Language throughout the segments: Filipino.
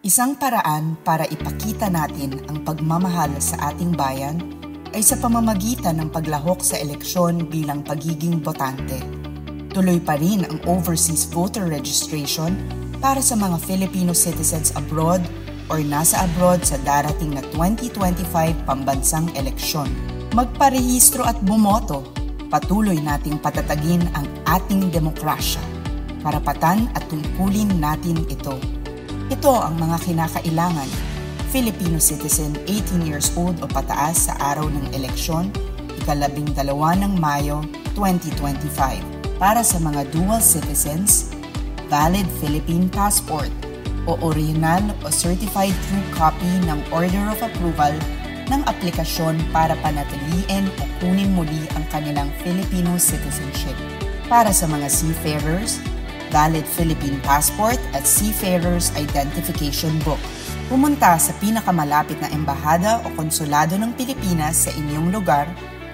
Isang paraan para ipakita natin ang pagmamahal sa ating bayan ay sa pamamagitan ng paglahok sa eleksyon bilang pagiging botante. Tuloy pa rin ang overseas voter registration para sa mga Filipino citizens abroad or nasa abroad sa darating na 2025 pambansang eleksyon. Magparehistro at bumoto, patuloy nating patatagin ang ating demokrasya. Karapatan at tungkulin natin ito. Ito ang mga kinakailangan. Filipino citizen 18 years old o pataas sa araw ng eleksyon, 12 ng Mayo 2025. Para sa mga dual citizens, valid Philippine passport o original o certified true copy ng Order of Approval ng aplikasyon para panatiliin o kunin muli ang kanilang Filipino citizenship. Para sa mga seafarers, valid Philippine passport at Seafarer's Identification Book. Pumunta sa pinakamalapit na embahada o konsulado ng Pilipinas sa inyong lugar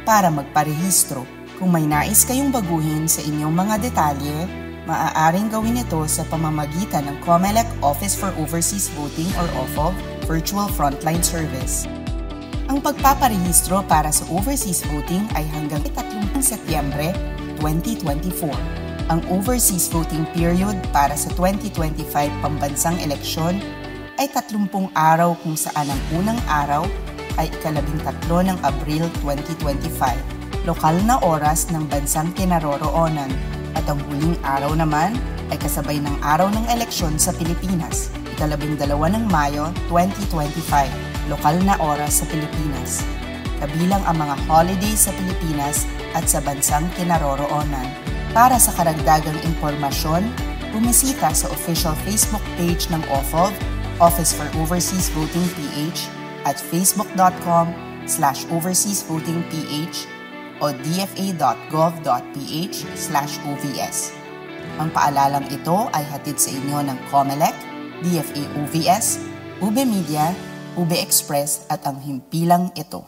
para magparehistro. Kung may nais kayong baguhin sa inyong mga detalye, maaaring gawin ito sa pamamagitan ng COMELEC Office for Overseas Voting or OFOV Virtual Frontline Service. Ang pagpaparehistro para sa overseas voting ay hanggang 3 Setyembre 2024. Ang overseas voting period para sa 2025 pambansang eleksyon ay 30 araw kung saan ang unang araw ay 13 ng Abril 2025, lokal na oras ng bansang kinaroroonan, at ang huling araw naman ay kasabay ng araw ng eleksyon sa Pilipinas, 12 ng Mayo 2025, lokal na oras sa Pilipinas, kabilang ang mga holidays sa Pilipinas at sa bansang kinaroroonan. Para sa karagdagang impormasyon, bumisita sa official Facebook page ng OFOV, Office for Overseas Voting PH, at facebook.com/overseasvotingph o dfa.gov.ph/ovs. Ang paalalang ito ay hatid sa inyo ng COMELEC, DFA OVS, UB Media, UB Express at ang himpilang ito.